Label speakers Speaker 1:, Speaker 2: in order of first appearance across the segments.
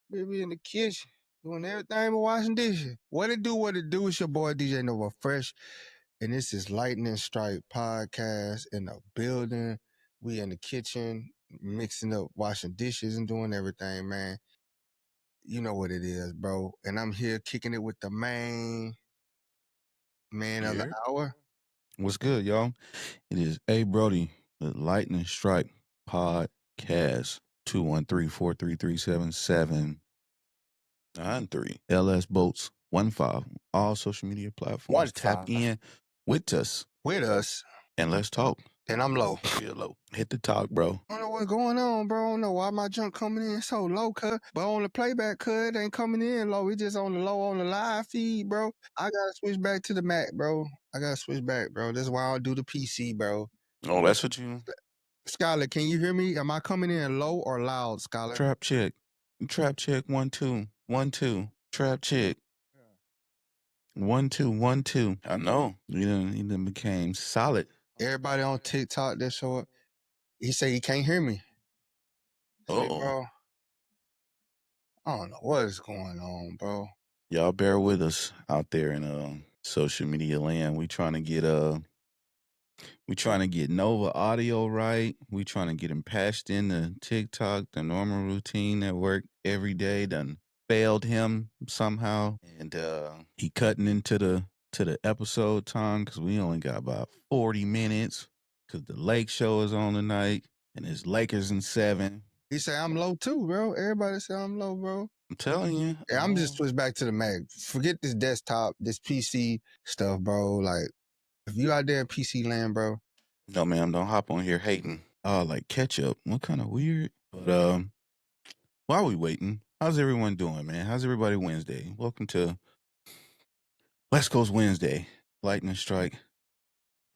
Speaker 1: Baby in the kitchen, doing everything but washing dishes. What it do, it's your boy DJ Nova Fresh. And this is Lightning Strike Podcast in the building. We in the kitchen, mixing up, washing dishes and doing everything, man. You know what it is, bro. And I'm here kicking it with the main man of the
Speaker 2: Yeah.
Speaker 1: hour.
Speaker 2: What's good, y'all? It is Brodie, the Lightning Strike Podcast, 213-433-7793. LS Boats 15. All social media platforms. Tap
Speaker 1: 15.
Speaker 2: in with us
Speaker 1: With us.
Speaker 2: and let's talk.
Speaker 1: And I'm low.
Speaker 2: Feel low. Hit the talk, bro.
Speaker 1: I don't know what's going on, bro. I don't know why my junk coming in so low, cuz. But on the playback, cuz, it ain't coming in low. It just on the low on the live feed, bro. I gotta switch back to the Mac, bro. That's why I don't do the PC, bro.
Speaker 2: Oh, that's what you...
Speaker 1: Skylar, can you hear me? Am I coming in low or loud, Skylar?
Speaker 2: Trap check. 1 2 1 2. Trap check. 1 2 1 2. I know. He done became solid.
Speaker 1: Everybody on TikTok that show up, he say he can't hear me. Say, bro, I don't know what is going on, bro.
Speaker 2: Y'all bear with us out there in social media land. We trying to get Nova audio right. We trying to get him patched into TikTok. The normal routine that worked every day done failed him somehow, and he cutting into the episode time because we only got about 40 minutes because the Lake Show is on tonight and it's Lakers in 7.
Speaker 1: He say I'm low too, bro. Everybody say I'm low, bro.
Speaker 2: I'm telling you.
Speaker 1: Yeah, I'm just switch back to the Mac. Forget this desktop, this PC stuff, bro. Like, if you out there in PC land, bro.
Speaker 2: No, ma'am, don't hop on here hating. Like ketchup. What kind of weird? But while we waiting, how's everyone doing, man? How's everybody Wednesday? Welcome to West Coast Wednesday, Lightning Strike.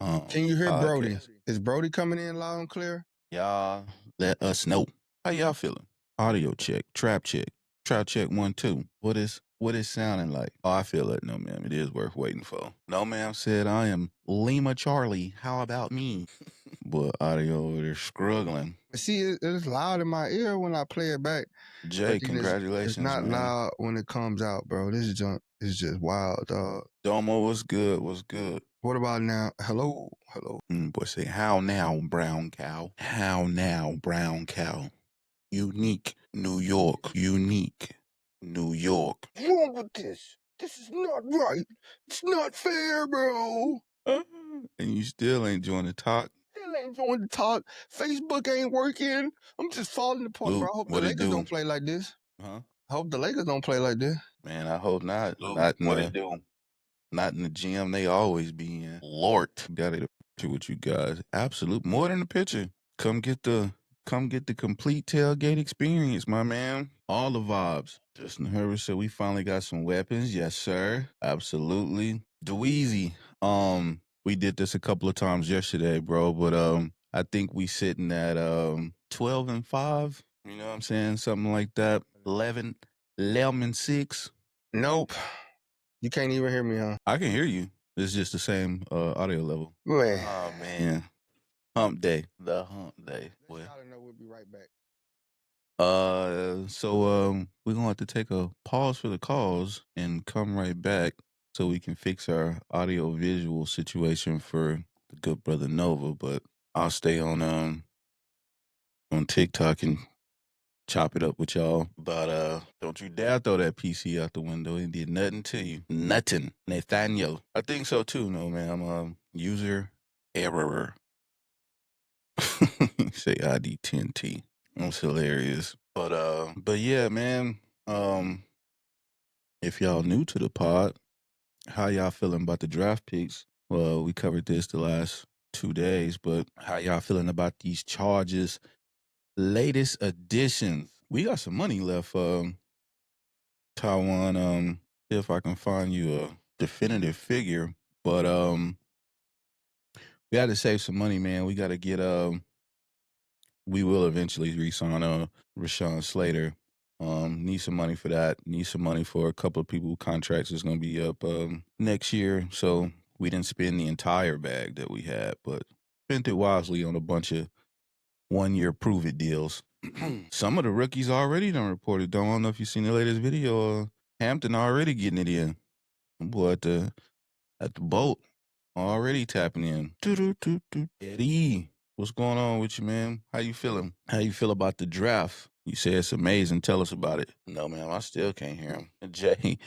Speaker 1: Can you hear
Speaker 2: podcast.
Speaker 1: Brodie? Is Brodie coming in loud and clear?
Speaker 2: Y'all let us know. How y'all feeling? Audio check, trap check 1 2. What is sounding like? Oh, I feel it. No, ma'am, it is worth waiting for. No, ma'am said I am Lima Charlie. How about me? But audio over there struggling.
Speaker 1: See, it's loud in my ear when I play it back.
Speaker 2: Jay, congratulations,
Speaker 1: It's not
Speaker 2: man.
Speaker 1: loud when it comes out, bro. This junk is just wild, dog.
Speaker 2: Domo, what's good? What's good?
Speaker 1: What about now? Hello.
Speaker 2: Boy, say, how now, brown cow? How now, brown cow? Unique, New York. Unique, New York.
Speaker 1: What's wrong with this? This is not right. It's not fair, bro.
Speaker 2: And you still ain't joining the talk.
Speaker 1: Still ain't joining the talk. Facebook ain't working. I'm just falling apart, bro. I hope the Lakers don't play like this.
Speaker 2: Huh?
Speaker 1: I hope the Lakers don't play like this.
Speaker 2: Man, I hope not.
Speaker 1: What it do?
Speaker 2: Not in the gym they always be in. Lord, got it with you guys. Absolute more than a picture. Come get the complete tailgate experience, my man. All the vibes. Justin Herbert said we finally got some weapons. Yes, sir. Absolutely. Dweezy. We did this a couple of times yesterday, bro, but I think we sitting at 12-5. You know what I'm saying? Something like that. 11-6.
Speaker 1: Nope. You can't even hear me, huh?
Speaker 2: I can hear you. It's just the same audio level.
Speaker 1: Man.
Speaker 2: Oh, man. Hump day. The hump day.
Speaker 1: Let y'all know we'll be right back.
Speaker 2: So we're gonna have to take a pause for the calls and come right back so we can fix our audio visual situation for the good brother Nova. But I'll stay on TikTok and chop it up with y'all. But don't you dare throw that PC out the window. It did nothing to you. Nothing. Nathaniel. I think so too, no ma'am. User error. Say ID 10T. That's hilarious. But yeah, man. If y'all new to the pod, how y'all feeling about the draft picks? Well, we covered this the last 2 days, but how y'all feeling about these charges? Latest additions. We got some money left. Taiwan. See if I can find you a definitive figure. But we got to save some money, man. We got to get we will eventually re-sign Rashawn Slater. Need some money for that. Need some money for a couple of people whose contracts is going to be up next year. So we didn't spend the entire bag that we had, but spent it wisely on a bunch of 1-year prove-it deals. Some of the rookies already done reported. Don't know if you seen the latest video. Hampton already getting it in. Boy at the boat already tapping in. Eddie, what's going on with you, man? How you feeling? How you feel about the draft? You say it's amazing. Tell us about it. No, man, I still can't hear him. Jay,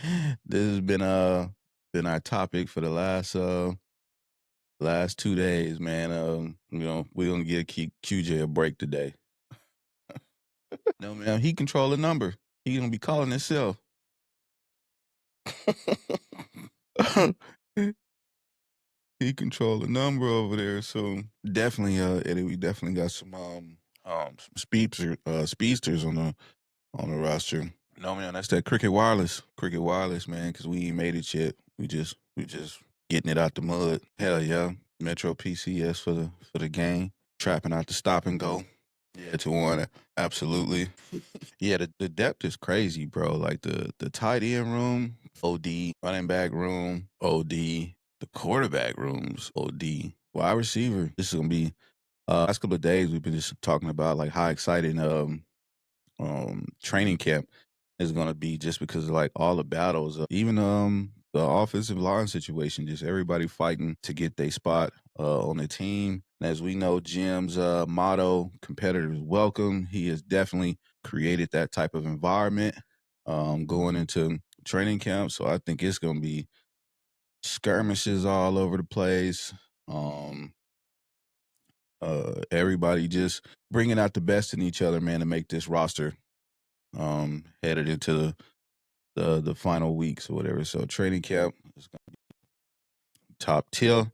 Speaker 2: this has been our topic for the last 2 days, man. We're gonna give QJ a break today. No, man, he control the number. He gonna be calling himself. He control the number over there. So definitely, Eddie, we definitely got some speedsters on the roster. No, man, that's that Cricket Wireless, man, because we ain't made it yet. We just getting it out the mud. Hell yeah, Metro PCS for the game, trapping out the stop and go. Yeah, to one, absolutely. Yeah, the depth is crazy, bro. Like the tight end room, OD, running back room, OD, the quarterback rooms, OD, wide receiver. This is gonna be last couple of days we've been just talking about like how exciting training camp is gonna be just because of like all the battles, even the offensive line situation, just everybody fighting to get their spot on the team. And as we know, Jim's motto, competitors welcome. He has definitely created that type of environment going into training camp. So I think it's gonna be skirmishes all over the place. Everybody just bringing out the best in each other, man, to make this roster headed into the final weeks or whatever. So training camp is gonna be top tier.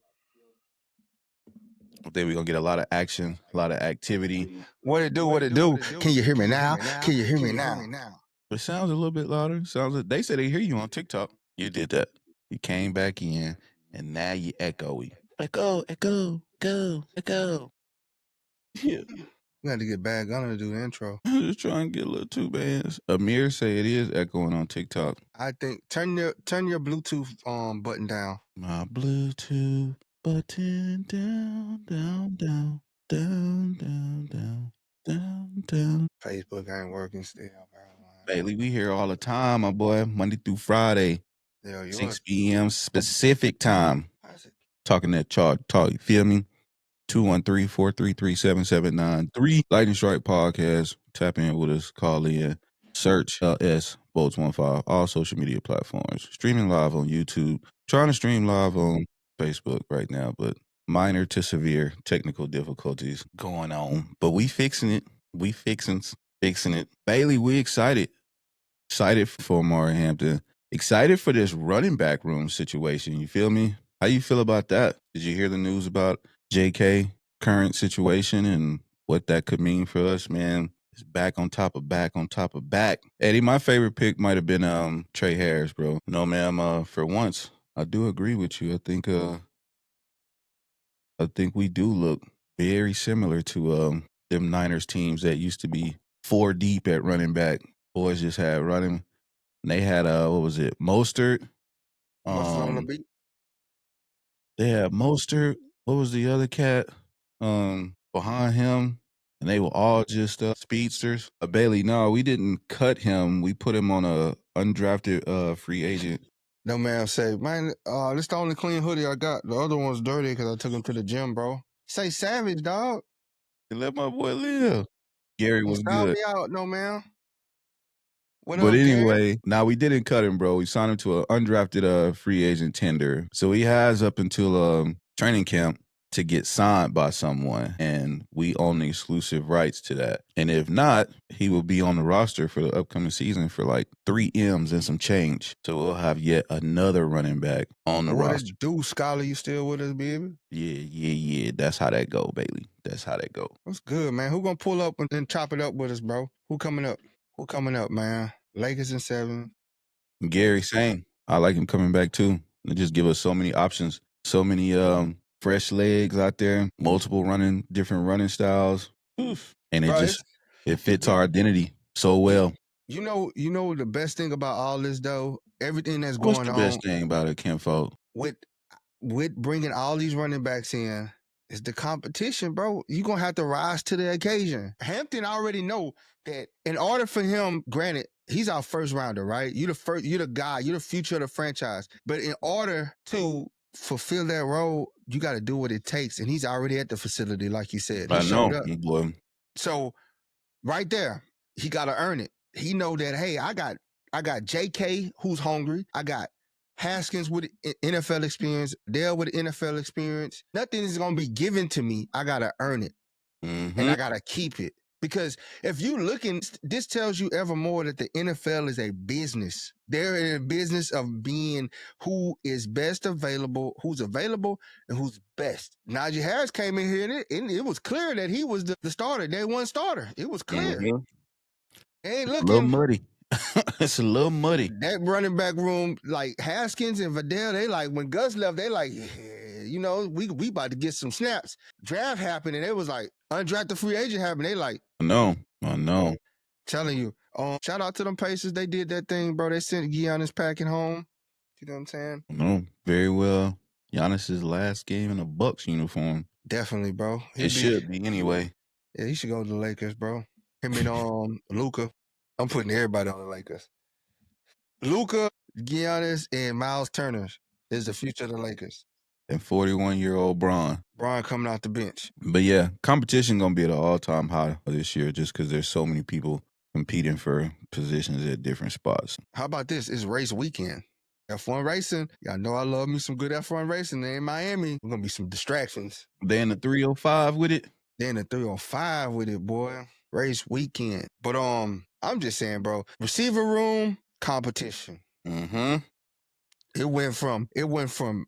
Speaker 2: I think we're gonna get a lot of action, a lot of activity.
Speaker 1: What it do? What it do? Can you hear me now? Can you hear me now?
Speaker 2: It sounds a little bit louder. Sounds like they say they hear you on TikTok. You did that. You came back in, and now you echoey. Echo, echo, go, echo. Yeah.
Speaker 1: We got to get Bad Gunner to do the intro.
Speaker 2: I'm just trying to get a little two bands. Amir say it is echoing on TikTok.
Speaker 1: I think turn your Bluetooth button down.
Speaker 2: My Bluetooth button down, down, down, down, down, down, down, down.
Speaker 1: Facebook ain't working still, bro.
Speaker 2: Bailey, we here all the time, my boy. Monday through Friday,
Speaker 1: Yeah,
Speaker 2: 6 p.m. specific time. Talking that chart talk, you feel me? 213-433-7793. Lightning Strike Podcast. Tap in with us. Call in. Search LS Bolts 15. All social media platforms. Streaming live on YouTube. Trying to stream live on Facebook right now, but minor to severe technical difficulties going on. But we fixing it. We fixing it. Bailey, we excited. Excited for Amari Hampton. Excited for this running back room situation. You feel me? How you feel about that? Did you hear the news about JK current situation and what that could mean for us, man? It's back on top of back on top of back. Eddie, my favorite pick might have been Trey Harris, bro. No, ma'am. For once, I do agree with you. I think we do look very similar to them Niners teams that used to be 4 deep at running back. Boys just had running. And they had what was it? Mostert.
Speaker 1: On the beat.
Speaker 2: They had Mostert. What was the other cat? Behind him, and they were all just speedsters. Bailey, no, we didn't cut him. We put him on a undrafted free agent.
Speaker 1: No man say, man, this the only clean hoodie I got. The other one's dirty because I took him to the gym, bro. Say Savage, dog.
Speaker 2: Let my boy live. Gary was
Speaker 1: Stop
Speaker 2: good.
Speaker 1: me out, no man. What
Speaker 2: But
Speaker 1: up, Gary?
Speaker 2: anyway, now we didn't cut him, bro. We signed him to an undrafted free agent tender. So he has up until training camp to get signed by someone, and we own the exclusive rights to that. And if not, he will be on the roster for the upcoming season for like 3 M's and some change. So we'll have yet another running back on the roster.
Speaker 1: What it do, Scholar? You still with us, baby?
Speaker 2: Yeah. That's how that go, Bailey. That's how that go.
Speaker 1: What's good, man? Who gonna pull up and chop it up with us, bro? Who coming up, man? Lakers in 7.
Speaker 2: Gary, same. I like him coming back too. They just give us so many options, so many fresh legs out there, multiple different running styles, and it fits our identity so well.
Speaker 1: You know the best thing about all this though, everything that's
Speaker 2: What's
Speaker 1: going
Speaker 2: the
Speaker 1: on
Speaker 2: best thing about it, Kenfolk?
Speaker 1: with bringing all these running backs in, It's the competition, bro. You're going to have to rise to the occasion. Hampton already know that in order for him, granted, he's our first rounder, right? You're the guy, you're the future of the franchise. But in order to fulfill that role, you got to do what it takes. And he's already at the facility, like you said. He showed up.
Speaker 2: Boy.
Speaker 1: So right there, he got to earn it. He know that, hey, I got JK who's hungry. I got Haskins with NFL experience, Dale with NFL experience. Nothing is going to be given to me. I got to earn it. And I got to keep it. Because if you looking, this tells you ever more that the NFL is a business. They're in a business of being who is best available, who's available, and who's best. Najee Harris came in here, and it was clear that he was the starter, day one starter. It was clear. They ain't looking.
Speaker 2: A little muddy. It's a little muddy.
Speaker 1: That running back room, like Haskins and Vidal, they like, when Gus left, they like, yeah, you know, we about to get some snaps. Draft happened, and it was like, undrafted free agent happened. They like,
Speaker 2: I know.
Speaker 1: Telling you. Shout out to them Pacers. They did that thing, bro. They sent Giannis packing home. You know what I'm saying?
Speaker 2: No, very well. Giannis's last game in a Bucks uniform.
Speaker 1: Definitely, bro.
Speaker 2: It should be anyway.
Speaker 1: Yeah, he should go to the Lakers, bro. Him and Luka. I'm putting everybody on the Lakers. Luka, Giannis, and Miles Turner is the future of the Lakers.
Speaker 2: And 41-year-old Bron.
Speaker 1: Bron coming off the bench.
Speaker 2: But yeah, competition gonna be at an all-time high this year just because there's so many people competing for positions at different spots.
Speaker 1: How about this? It's race weekend. F1 racing. Y'all know I love me some good F1 racing. They're in Miami. We're going to be some distractions.
Speaker 2: They in the 305 with it?
Speaker 1: They're in the 305 with it, boy. Race weekend. But I'm just saying, bro, receiver room competition. It went from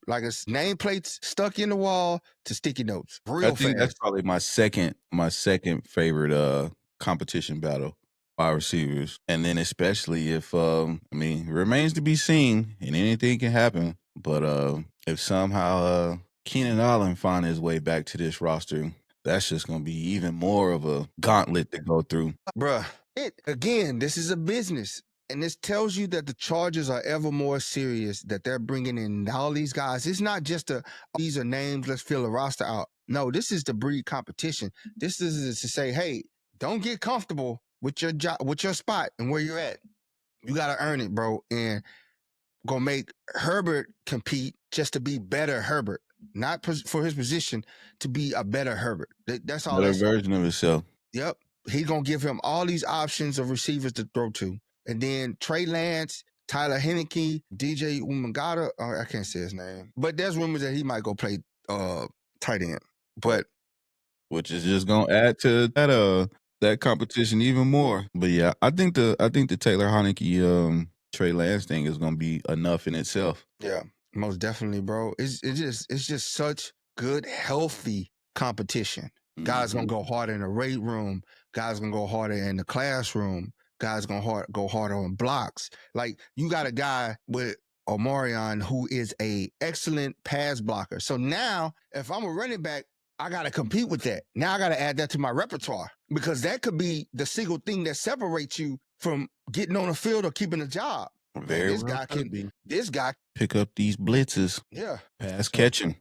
Speaker 1: like a nameplates stuck in the wall to sticky notes.
Speaker 2: I think that's probably my second favorite competition battle. Wide receivers. And then especially if remains to be seen and anything can happen. But if somehow Keenan Allen find his way back to this roster, that's just gonna be even more of a gauntlet to go through.
Speaker 1: Bruh, again, this is a business. And this tells you that the Chargers are ever more serious, that they're bringing in all these guys. It's not just these are names, let's fill a roster out. No, this is to breed competition. This is to say, hey, don't get comfortable with your job, with your spot and where you're at. You got to earn it, bro. And gonna make Herbert compete just to be better Herbert, not for his position, to be a better Herbert. That's all.
Speaker 2: Better version of himself.
Speaker 1: Yep. He's gonna give him all these options of receivers to throw to. And then Trey Lance, Tyler Heineke, DJ Umangata, I can't say his name, but there's rumors that he might go play tight end. But
Speaker 2: which is just gonna add to that competition even more. But yeah, I think the Taylor Heineke Trey Lance thing is gonna be enough in itself.
Speaker 1: Yeah, most definitely, bro. It's just such good, healthy competition. Guys gonna go harder in the weight room. Guys gonna go harder in the classroom. Guys gonna go harder on blocks. Like, you got a guy with Omarion who is a excellent pass blocker. So now, if I'm a running back, I got to compete with that. Now I got to add that to my repertoire, because that could be the single thing that separates you from getting on the field or keeping a job.
Speaker 2: Very
Speaker 1: this guy can be. This guy
Speaker 2: pick up these blitzes.
Speaker 1: Yeah,
Speaker 2: pass catching.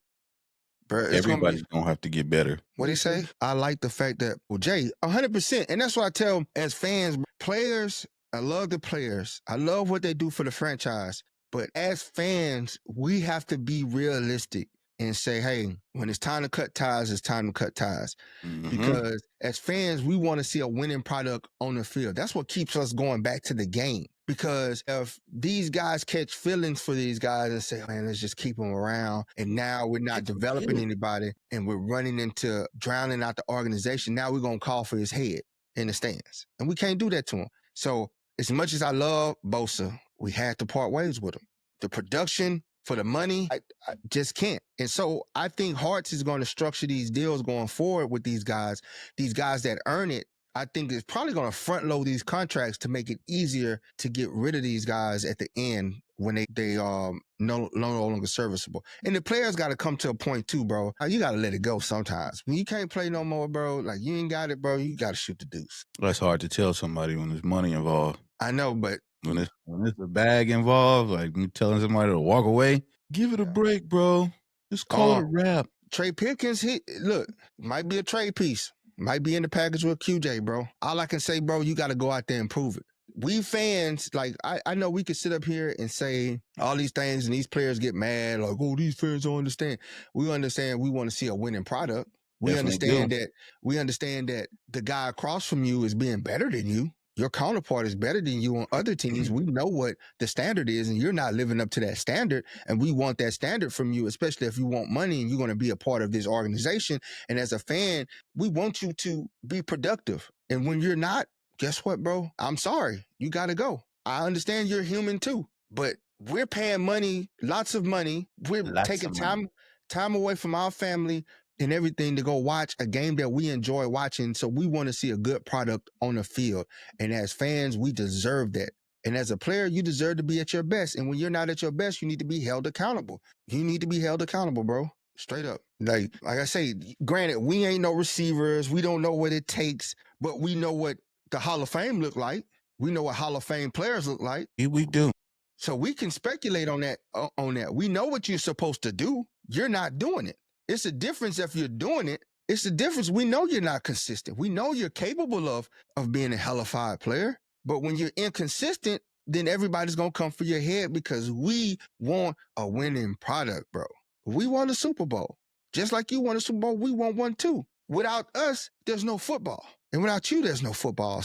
Speaker 2: Bro, everybody's gonna have to get better.
Speaker 1: What do you say? I like the fact that, well, Jay, 100%, and that's what I tell as fans, players. I love the players. I love what they do for the franchise. But as fans, we have to be realistic and say, hey, when it's time to cut ties, it's time to cut ties. Because as fans, we want to see a winning product on the field. That's what keeps us going back to the game. Because if these guys catch feelings for these guys and say, man, let's just keep them around, and now we're not developing anybody and we're running into drowning out the organization, now we're going to call for his head in the stands. And we can't do that to him. So as much as I love Bosa, we had to part ways with him. The production for the money, I just can't. And so I think Hartz is going to structure these deals going forward with these guys that earn it. I think it's probably going to front load these contracts to make it easier to get rid of these guys at the end when they no longer serviceable. And the players got to come to a point too, bro. You got to let it go sometimes. When you can't play no more, bro, like you ain't got it, bro, you got to shoot the deuce.
Speaker 2: That's hard to tell somebody when there's money involved.
Speaker 1: I know, but
Speaker 2: when it's a bag involved, like you telling somebody to walk away, give it a break, bro. Just call it a wrap.
Speaker 1: Trey Pickens, might be a trade piece. Might be in the package with QJ, bro. All I can say, bro, you got to go out there and prove it. We fans, like, I know we could sit up here and say all these things and these players get mad, like, oh, these fans don't understand. We understand we want to see a winning product. We understand that the guy across from you is being better than you. Your counterpart is better than you on other teams. We know what the standard is, and you're not living up to that standard. And we want that standard from you, especially if you want money and you're going to be a part of this organization. And as a fan, we want you to be productive. And when you're not, guess what, bro? I'm sorry. You got to go. I understand you're human too, but we're paying money, lots of money. We're taking time away from our family and everything to go watch a game that we enjoy watching. So we want to see a good product on the field. And as fans, we deserve that. And as a player, you deserve to be at your best. And when you're not at your best, you need to be held accountable. You need to be held accountable, bro. Straight up. Like I say, granted, we ain't no receivers. We don't know what it takes, but we know what the Hall of Fame look like. We know what Hall of Fame players look like.
Speaker 2: We do.
Speaker 1: So we can speculate on that. We know what you're supposed to do. You're not doing it. It's a difference if you're doing it. It's a difference. We know you're not consistent. We know you're capable of being a hellified player. But when you're inconsistent, then everybody's going to come for your head because we want a winning product, bro. We want a Super Bowl. Just like you want a Super Bowl, we want one too. Without us, there's no football. And without you, there's no football.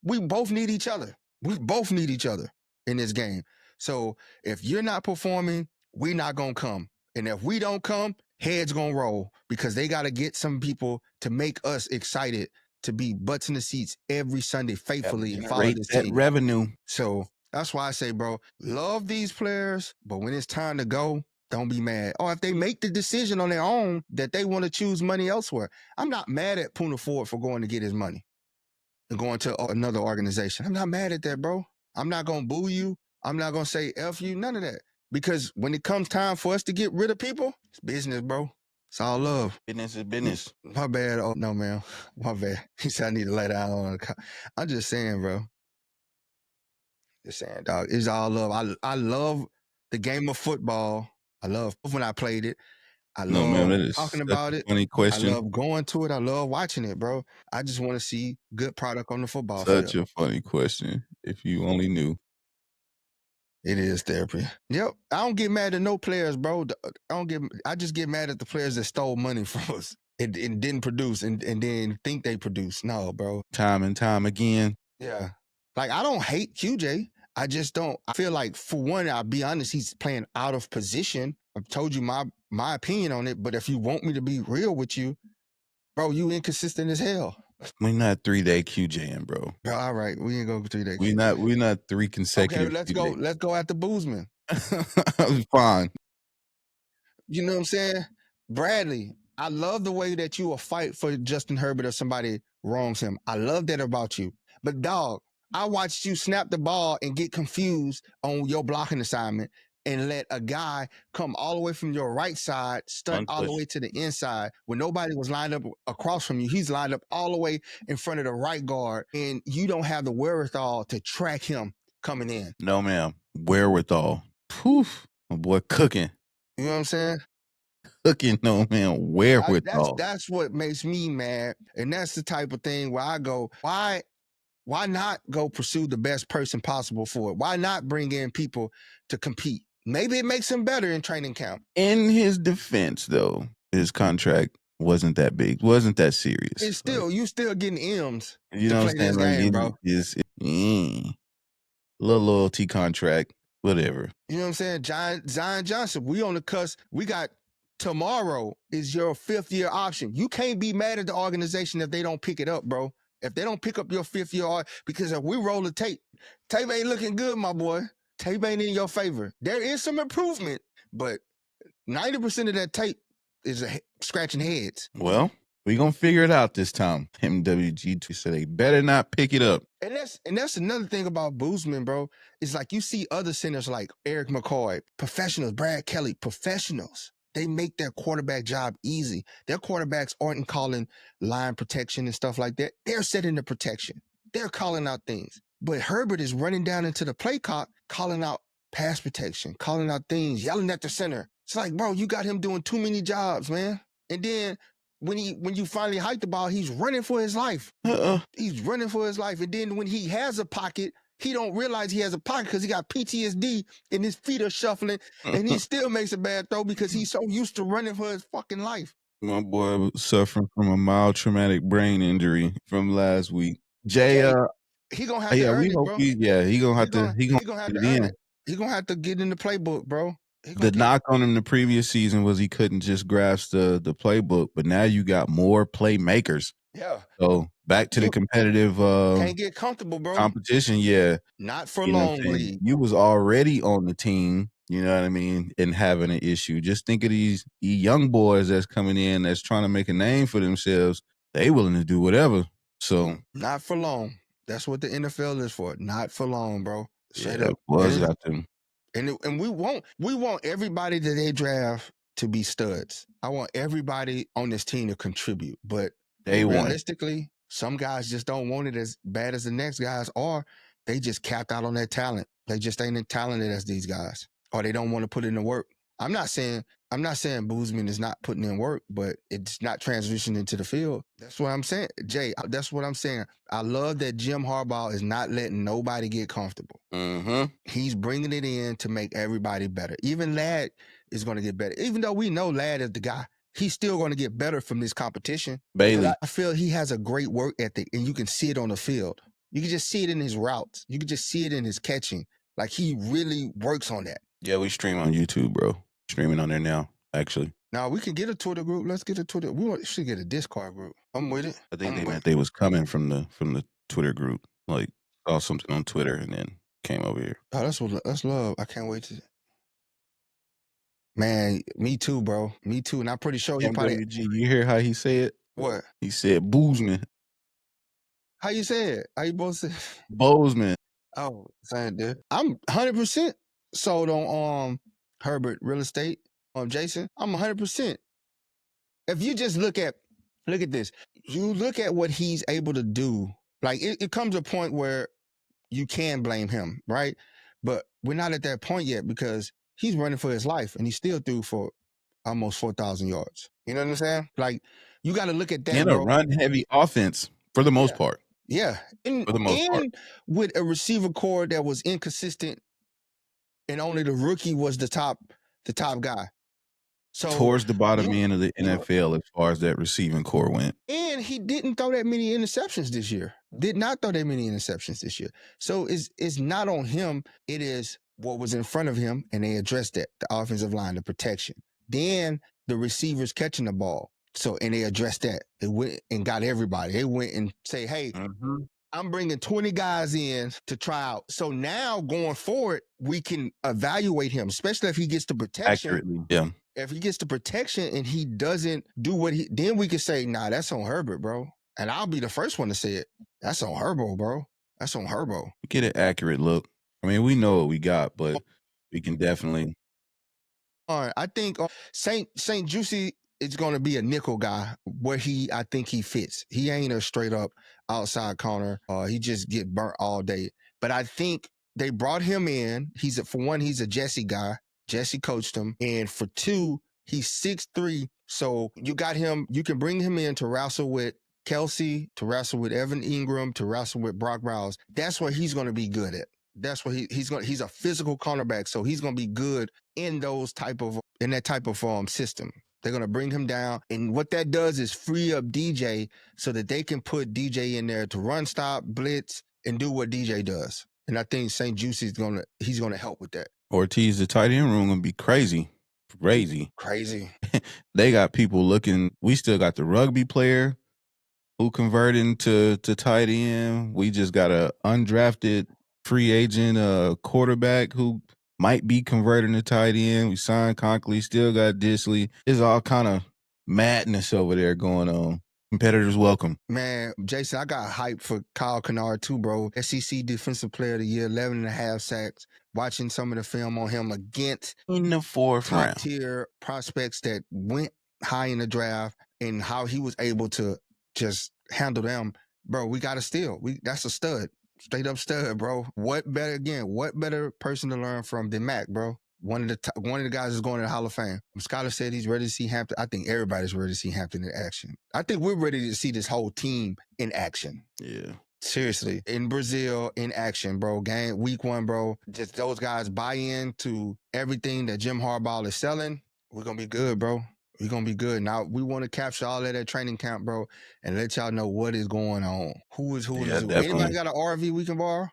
Speaker 1: We both need each other. We both need each other in this game. So if you're not performing, we're not going to come. And if we don't come, heads going to roll because they got to get some people to make us excited to be butts in the seats every Sunday faithfully and follow this team.
Speaker 2: Revenue.
Speaker 1: So that's why I say, bro, love these players, but when it's time to go, don't be mad. Or if they make the decision on their own that they want to choose money elsewhere, I'm not mad at Poona Ford for going to get his money and going to another organization. I'm not mad at that, bro. I'm not going to boo you. I'm not going to say F you, none of that. Because when it comes time for us to get rid of people, it's business, bro. It's all love.
Speaker 2: Business is business.
Speaker 1: My bad. Oh, no, man. My bad. He said I need to lay down on the car. I'm just saying, bro. Just saying, dog. It's all love. I love the game of football. I love when I played it. I love talking about it.
Speaker 2: Funny question.
Speaker 1: I love going to it. I love watching it, bro. I just want to see good product on the football
Speaker 2: field. Such
Speaker 1: a
Speaker 2: funny question. If you only knew.
Speaker 1: It is therapy. Yep. I don't get mad at no players, bro. I just get mad at the players that stole money from us and didn't produce and then think they produced. No, bro.
Speaker 2: Time and time again.
Speaker 1: Yeah. Like, I don't hate QJ. I just don't. I feel like, for one, I'll be honest, he's playing out of position. I've told you my opinion on it, but if you want me to be real with you, bro, you inconsistent as hell.
Speaker 2: We not 3-day QJing, bro.
Speaker 1: All right, we ain't go 3-day.
Speaker 2: We not 3 consecutive.
Speaker 1: Okay, let's go at the Boozman.
Speaker 2: Fine.
Speaker 1: You know what I'm saying? Bradley, I love the way that you will fight for Justin Herbert if somebody wrongs him. I love that about you. But dog, I watched you snap the ball and get confused on your blocking assignment and let a guy come all the way from your right side, stunt all the way to the inside when nobody was lined up across from you. He's lined up all the way in front of the right guard, and you don't have the wherewithal to track him coming in.
Speaker 2: No, ma'am. Wherewithal. Poof. My boy cooking.
Speaker 1: You know what I'm saying?
Speaker 2: Cooking, no, man. Wherewithal.
Speaker 1: That's what makes me mad. And that's the type of thing where I go, why not go pursue the best person possible for it? Why not bring in people to compete? Maybe it makes him better in training camp.
Speaker 2: In his defense, though, his contract wasn't that big, wasn't that serious.
Speaker 1: It's still, you still getting M's
Speaker 2: to play this game, bro. Little loyalty contract, whatever.
Speaker 1: You know what I'm saying? Zion Johnson, we on the cusp. We got tomorrow is your 5th-year option. You can't be mad at the organization if they don't pick it up, bro. If they don't pick up your 5th-year, because if we roll the tape ain't looking good, my boy. Tape ain't in your favor. There is some improvement, but 90% of that tape is scratching heads.
Speaker 2: Well, we gonna figure it out this time. MWG2 said they better not pick it up.
Speaker 1: And that's another thing about Boozman, bro. It's like you see other centers like Eric McCoy, professionals, Brad Kelly, professionals. They make their quarterback job easy. Their quarterbacks aren't calling line protection and stuff like that. They're setting the protection. They're calling out things. But Herbert is running down into the play clock, calling out pass protection, calling out things, yelling at the center. It's like, bro, you got him doing too many jobs, man. And then when you finally hike the ball, he's running for his life. He's running for his life. And then when he has a pocket, he don't realize he has a pocket because he got PTSD and his feet are shuffling, and he still makes a bad throw because he's so used to running for his fucking life.
Speaker 2: My boy was suffering from a mild traumatic brain injury from last week. Jay,
Speaker 1: he gonna have to
Speaker 2: yeah,
Speaker 1: earn
Speaker 2: we
Speaker 1: it,
Speaker 2: hope
Speaker 1: bro.
Speaker 2: he gonna have to
Speaker 1: He gonna have
Speaker 2: get
Speaker 1: to
Speaker 2: it
Speaker 1: earn
Speaker 2: in.
Speaker 1: it. He gonna have to get in the playbook, bro.
Speaker 2: The knock on him the previous season was he couldn't just grasp the playbook, but now you got more playmakers.
Speaker 1: Yeah.
Speaker 2: So back to the competitive
Speaker 1: Can't get comfortable, bro.
Speaker 2: competition. Yeah.
Speaker 1: Not for
Speaker 2: You know what
Speaker 1: long,
Speaker 2: I'm saying?
Speaker 1: Bleed.
Speaker 2: You was already on the team, you know what I mean, and having an issue. Just think of these young boys that's coming in that's trying to make a name for themselves. They willing to do whatever. So
Speaker 1: not for long. That's what the NFL is for. Not for long, bro. Straight up.
Speaker 2: Was got them.
Speaker 1: And we want everybody that they draft to be studs. I want everybody on this team to contribute. But realistically, some guys just don't want it as bad as the next guys, or they just capped out on their talent. They just ain't as talented as these guys, or they don't want to put in the work. I'm not saying Boozman is not putting in work, but it's not transitioning to the field. That's what I'm saying, Jay. That's what I'm saying. I love that Jim Harbaugh is not letting nobody get comfortable. He's bringing it in to make everybody better. Even Ladd is going to get better. Even though we know Ladd is the guy, he's still going to get better from this competition.
Speaker 2: Bailey.
Speaker 1: I feel he has a great work ethic, and you can see it on the field. You can just see it in his routes. You can just see it in his catching. Like, he really works on that.
Speaker 2: Yeah, we stream on YouTube, bro. Streaming on there now, actually.
Speaker 1: Now, we can get a Twitter group. Let's get a Twitter. We should get a Discord group. I'm with it.
Speaker 2: I think they meant they was coming from the Twitter group. Like, saw something on Twitter and then came over here.
Speaker 1: Oh, that's love. I can't wait to. Man, me too, bro. Me too. And I'm pretty sure he probably.
Speaker 2: MWG, you hear how he said?
Speaker 1: What?
Speaker 2: He said Boozman.
Speaker 1: How you say it? How you both say?
Speaker 2: Bozeman.
Speaker 1: Oh, same dude. I'm 100% sold on Herbert real estate. Jason, I'm 100%. If you just look at this, you look at what he's able to do. Like, it comes a point where you can blame him, right? But we're not at that point yet because he's running for his life and he still threw for almost 4,000 yards. You know what I'm saying? Like, you got to look at that,
Speaker 2: in a run-heavy offense for the most part.
Speaker 1: Yeah. For the most part. With a receiver core that was inconsistent and only the rookie was the top guy. So
Speaker 2: towards the bottom end of the NFL as far as that receiving core went.
Speaker 1: And he didn't throw that many interceptions this year. Did not throw that many interceptions this year. So it's not on him. It is what was in front of him, and they addressed that. The offensive line, the protection. Then the receivers catching the ball. So, and they addressed that. They went and got everybody. They went and say, hey, I'm bringing 20 guys in to try out. So now going forward, we can evaluate him, especially if he gets the protection.
Speaker 2: Accurately, yeah.
Speaker 1: If he gets the protection and he doesn't do what then we can say, nah, that's on Herbert, bro. And I'll be the first one to say it. That's on Herbert, bro. That's on Herbert.
Speaker 2: Get an accurate look. I mean, we know what we got, but we can definitely.
Speaker 1: All right, I think Saint Juicy is going to be a nickel guy where I think he fits. He ain't a straight up outside corner. He just get burnt all day. But I think they brought him in. For one, he's a Jesse guy. Jesse coached him. And for two, he's 6'3". So you got him, you can bring him in to wrestle with Kelsey, to wrestle with Evan Ingram, to wrestle with Brock Bowers. That's what he's going to be good at. That's what he's a physical cornerback. So he's going to be good in that type of system. They're going to bring him down. And what that does is free up DJ so that they can put DJ in there to run, stop, blitz, and do what DJ does. And I think St. Juicy's he's going to help with that.
Speaker 2: Ortiz, the tight end room, going to be crazy. Crazy. They got people looking. We still got the rugby player who converted to tight end. We just got a undrafted free agent quarterback who might be converting to tight end. We signed Conkley, still got Disley. It's all kind of madness over there going on. Competitors welcome. Man,
Speaker 1: Jason, I got hyped for Kyle Kennard too, bro. SEC Defensive Player of the Year, 11 and a half sacks. Watching some of the film on him against
Speaker 2: in the fourth round,
Speaker 1: top-tier prospects that went high in the draft, and how he was able to just handle them. Bro, we got a steal. That's a stud. Straight up stud, bro. What better person to learn from than Mac, bro? one of the guys is going to the Hall of Fame. Scholar said he's ready to see Hampton. I think everybody's ready to see Hampton in action. I think we're ready to see this whole team in action.
Speaker 2: Yeah.
Speaker 1: Seriously, in Brazil, in action, bro. Game week 1, bro. Just those guys buy into everything that Jim Harbaugh is selling. We're gonna be good, bro. We're gonna be good. Now we want to capture all of that training camp, bro, and let y'all know what is going on. Who is who? Anybody got an RV we can borrow?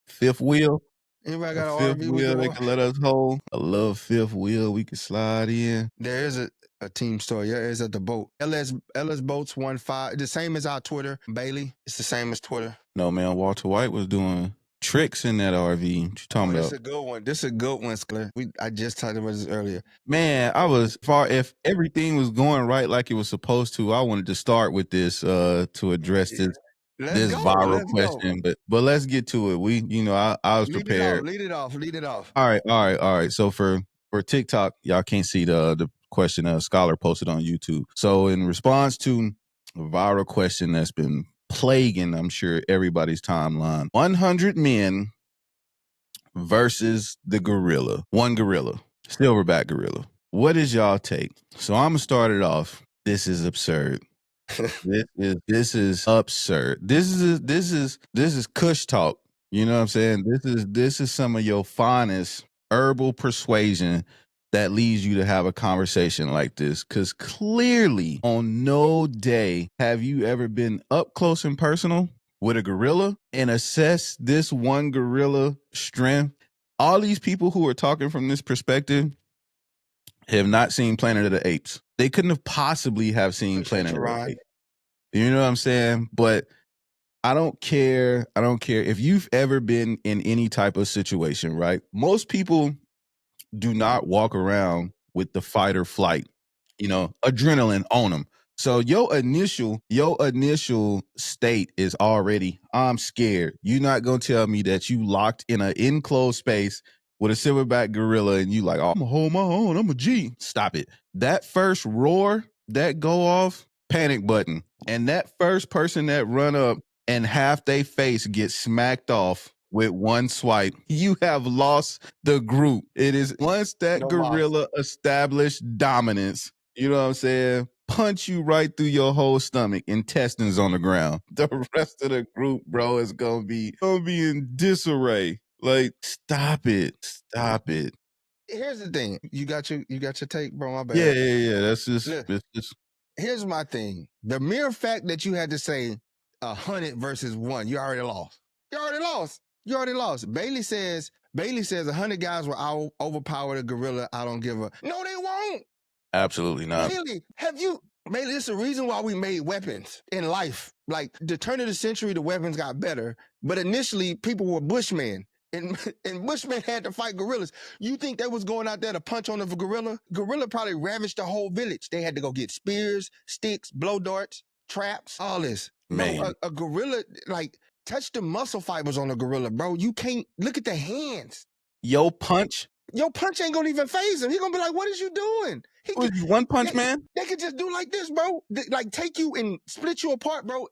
Speaker 2: Fifth wheel.
Speaker 1: Anybody got
Speaker 2: A
Speaker 1: an
Speaker 2: fifth
Speaker 1: RV we
Speaker 2: wheel
Speaker 1: can
Speaker 2: they
Speaker 1: borrow?
Speaker 2: can let us hold. I love fifth wheel. We can slide in.
Speaker 1: There is a team store. Yeah, it's at the boat. LS Boats 15. The same as our Twitter, Bailey. It's the same as Twitter.
Speaker 2: No, man. Walter White was doing tricks in that RV. What you talking about?
Speaker 1: This is a good one. This is a good one, Skler. I just talked about this earlier.
Speaker 2: Man, if everything was going right like it was supposed to, I wanted to start with this to address this viral question. But let's get to it. I was prepared.
Speaker 1: Lead it off.
Speaker 2: All right. So for TikTok, y'all can't see the question a scholar posted on YouTube. So in response to a viral question that's been plaguing, I'm sure, everybody's timeline, 100 men versus the gorilla. One gorilla, silverback gorilla. What is y'all take? So I'm gonna start it off. This is absurd. This is absurd. This is Kush talk. You know what I'm saying? This is some of your finest herbal persuasion that leads you to have a conversation like this. Because clearly, on no day have you ever been up close and personal with a gorilla and assess this one gorilla strength. All these people who are talking from this perspective have not seen Planet of the Apes. They couldn't have possibly have seen Planet of the Apes. You know what I'm saying? But I don't care. I don't care if you've ever been in any type of situation, right? Most people do not walk around with the fight or flight, adrenaline on them. So your initial state is already, I'm scared. You're not going to tell me that you locked in an enclosed space with a silverback gorilla and you like, oh, I'm going to hold my own. I'm a G. Stop it. That first roar, that go off, panic button. And that first person that run up and half their face gets smacked off with one swipe, you have lost the group. It is once that gorilla established dominance, you know what I'm saying? Punch you right through your whole stomach, intestines on the ground. The rest of the group, bro, is gonna be in disarray. Like, stop it.
Speaker 1: Here's the thing. You got your take, bro. My bad.
Speaker 2: Yeah. That's just.
Speaker 1: Here's my thing. The mere fact that you had to say 100 versus 1, you already lost. You already lost. Bailey says 100 guys will overpower the gorilla. I don't give a. No, they won't.
Speaker 2: Absolutely not.
Speaker 1: Bailey, Bailey, it's the reason why we made weapons in life. Like the turn of the century, the weapons got better. But initially, people were bushmen. And bushmen had to fight gorillas. You think they was going out there to punch on a gorilla? Gorilla probably ravaged the whole village. They had to go get spears, sticks, blow darts, traps, all this.
Speaker 2: Man.
Speaker 1: Bro, a gorilla, like, touch the muscle fibers on a gorilla, bro. You can't look at the hands.
Speaker 2: Your punch
Speaker 1: ain't gonna even phase him. He gonna be like, what is you doing?
Speaker 2: One Punch Man?
Speaker 1: They could just do like this, bro. Like take you and split you apart, bro.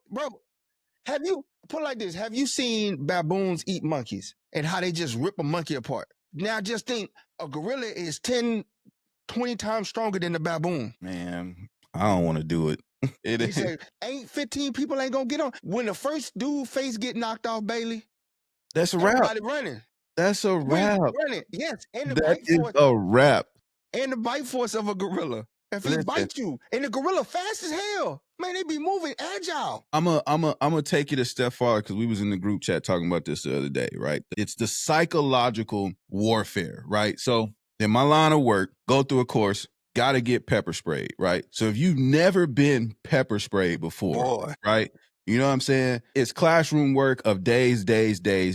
Speaker 1: Have you, put it like this, have you seen baboons eat monkeys and how they just rip a monkey apart? Now just think, a gorilla is 10, 20 times stronger than the baboon.
Speaker 2: Man, I don't want to do it.
Speaker 1: He said, 15 people ain't gonna get on. When the first dude face get knocked off, Bailey,
Speaker 2: that's a wrap.
Speaker 1: Everybody running.
Speaker 2: That's a wrap.
Speaker 1: Running, yes. And the
Speaker 2: that
Speaker 1: bite
Speaker 2: is
Speaker 1: force,
Speaker 2: a wrap.
Speaker 1: And the bite force of a gorilla. If he bites you, and the gorilla fast as hell, man, they be moving agile.
Speaker 2: I'm gonna take it a step farther because we was in the group chat talking about this the other day, right? It's the psychological warfare, right? So in my line of work, go through a course, got to get pepper sprayed, right? So if you've never been pepper sprayed before, right? You know what I'm saying? It's classroom work of days,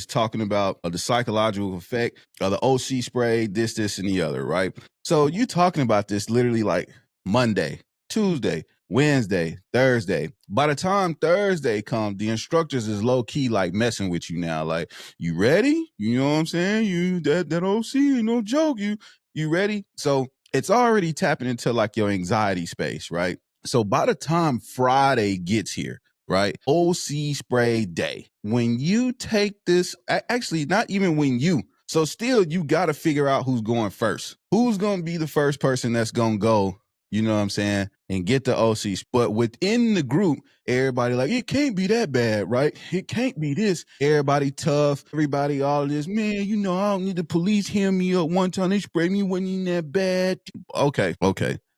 Speaker 2: talking about the psychological effect of the OC spray, this, and the other, right? So you talking about this literally like Monday, Tuesday, Wednesday, Thursday. By the time Thursday comes, the instructors is low key like messing with you now. Like, you ready? You know what I'm saying? You that OC, no joke. You ready? So it's already tapping into like your anxiety space, right? So by the time Friday gets here, right? OC spray day. When you take this, actually, not even when you, So still, you got to figure out who's going first. Who's going to be the first person that's going to go, you know what I'm saying, and get the OCs. But within the group, everybody like, it can't be that bad, right? It can't be this. Everybody tough. Everybody all this. Man, you know, I don't need the police hear me up one time. They sprayed me, wasn't even that bad. Okay.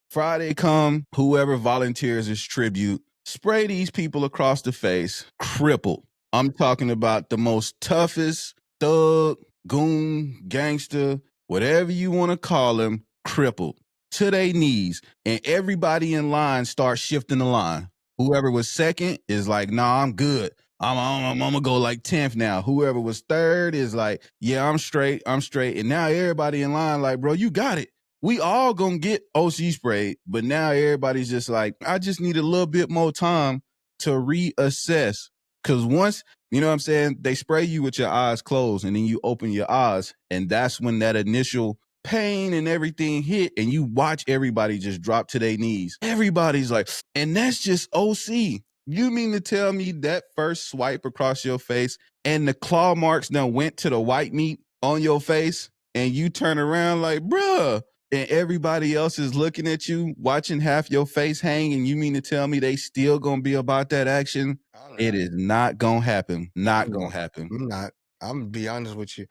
Speaker 2: Friday come, whoever volunteers as tribute, spray these people across the face, crippled. I'm talking about the most toughest thug, goon, gangster, whatever you want to call him, crippled to their knees. And everybody in line starts shifting the line. Whoever was second is like, nah, I'm good. I'm gonna go like 10th now. Whoever was third is like, yeah, I'm straight. And now everybody in line, like, bro, you got it. We all gonna get OC sprayed, but now everybody's just like, I just need a little bit more time to reassess. Cause once, you know what I'm saying, they spray you with your eyes closed and then you open your eyes, and that's when that initial pain and everything hit, and you watch everybody just drop to their knees. Everybody's like, and that's just OC. You mean to tell me that first swipe across your face and the claw marks now went to the white meat on your face, and you turn around like, bruh, and everybody else is looking at you, watching half your face hang, and you mean to tell me they still gonna be about that action? It is not gonna happen. Not gonna happen.
Speaker 1: I'm not. I'm gonna be honest with you.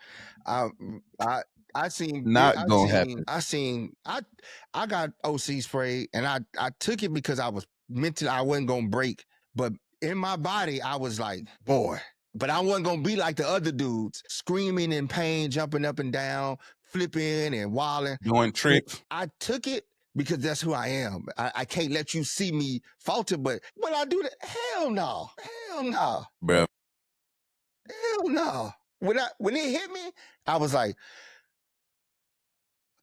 Speaker 1: I I I seen
Speaker 2: Not
Speaker 1: I
Speaker 2: gonna
Speaker 1: seen
Speaker 2: happen.
Speaker 1: I seen I got OC spray, and I took it because I was mentally I wasn't gonna break, but in my body I was like, boy. But I wasn't gonna be like the other dudes, screaming in pain, jumping up and down, flipping and wilding.
Speaker 2: Doing tricks.
Speaker 1: I took it because that's who I am. I can't let you see me falter, but when I do that, hell no. Hell no.
Speaker 2: Bruh.
Speaker 1: Hell no. When it hit me, I was like,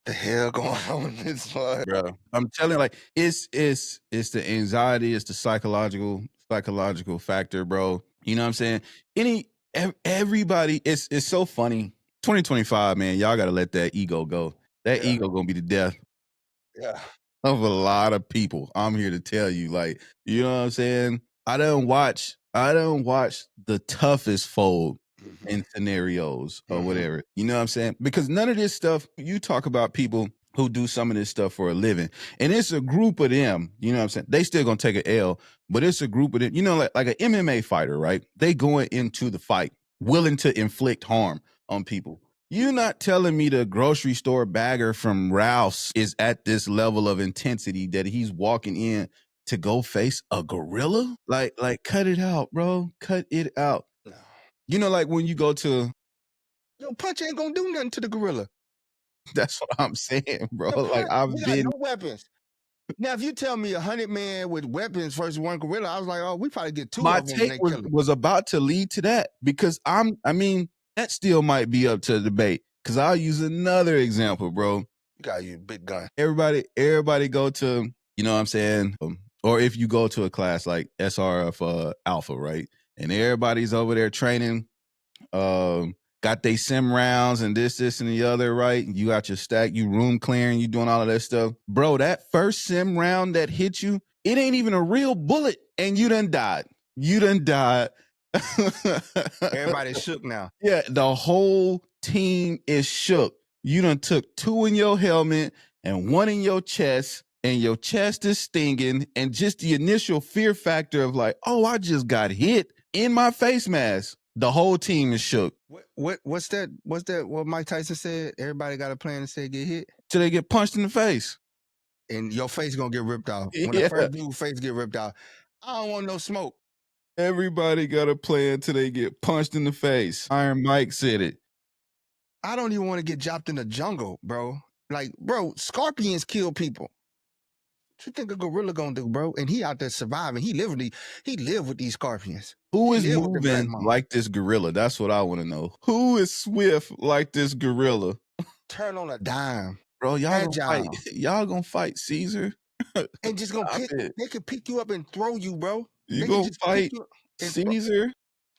Speaker 1: the hell going on in this one?
Speaker 2: Bro, I'm telling you, like, it's the anxiety, it's the psychological factor, bro. You know what I'm saying? Everybody, it's so funny. 2025, man, y'all gotta let that ego go. That ego gonna be the death
Speaker 1: Yeah.
Speaker 2: of a lot of people. I'm here to tell you, like, you know what I'm saying? I don't watch the toughest fold in scenarios or whatever. You know what I'm saying? Because none of this stuff, you talk about people who do some of this stuff for a living, and it's a group of them, you know what I'm saying? They still gonna take an L, but it's a group of them, you know, like an MMA fighter, right? They going into the fight willing to inflict harm on people. You're not telling me the grocery store bagger from Ralph's is at this level of intensity that he's walking in to go face a gorilla? Like cut it out, bro. Cut it out.
Speaker 1: No.
Speaker 2: You know, like when you go to,
Speaker 1: Your punch ain't gonna do nothing to the gorilla.
Speaker 2: that's what I'm saying, bro.
Speaker 1: The
Speaker 2: Like
Speaker 1: punch, we
Speaker 2: I've
Speaker 1: got
Speaker 2: been,
Speaker 1: no weapons. Now, if you tell me 100 men with weapons versus one gorilla, I was like, oh, we probably get two
Speaker 2: my
Speaker 1: of them and
Speaker 2: take
Speaker 1: they
Speaker 2: was
Speaker 1: kill him.
Speaker 2: was about to lead to that because I mean, that still might be up to debate. Cause I'll use another example, bro.
Speaker 1: You got you big gun.
Speaker 2: Everybody go to, you know what I'm saying? Or if you go to a class like SRF Alpha, right? And everybody's over there training, got they sim rounds and this and the other, right? You got your stack, you room clearing, you doing all of that stuff. Bro, that first sim round that hit you, it ain't even a real bullet, and you done died.
Speaker 1: Everybody shook now.
Speaker 2: Yeah, the whole team is shook. You done took 2 in your helmet and 1 in your chest, and your chest is stinging, and just the initial fear factor of like, oh, I just got hit in my face mask. The whole team is shook.
Speaker 1: What's that? What Mike Tyson said? Everybody got a plan to say get hit,
Speaker 2: Till they get punched in the face.
Speaker 1: and your face gonna get ripped off. When the
Speaker 2: Yeah.
Speaker 1: first dude's face get ripped off, I don't want no smoke.
Speaker 2: Everybody got a plan till they get punched in the face. Iron Mike said it.
Speaker 1: I don't even want to get dropped in the jungle, bro. Like, bro, scorpions kill people. What you think a gorilla gonna do, bro? And he out there surviving. He live with these scorpions.
Speaker 2: Who
Speaker 1: He
Speaker 2: is
Speaker 1: live with the black
Speaker 2: moving
Speaker 1: mama.
Speaker 2: like this gorilla? That's what I want to know. Who is swift like this gorilla?
Speaker 1: Turn on a dime.
Speaker 2: Bro, y'all
Speaker 1: Agile.
Speaker 2: gonna fight. Y'all gonna fight Caesar?
Speaker 1: And just gonna
Speaker 2: Stop
Speaker 1: pick.
Speaker 2: it.
Speaker 1: They can pick you up and throw you, bro.
Speaker 2: You
Speaker 1: They can
Speaker 2: gonna
Speaker 1: just
Speaker 2: fight
Speaker 1: pick you up and throw.
Speaker 2: Caesar?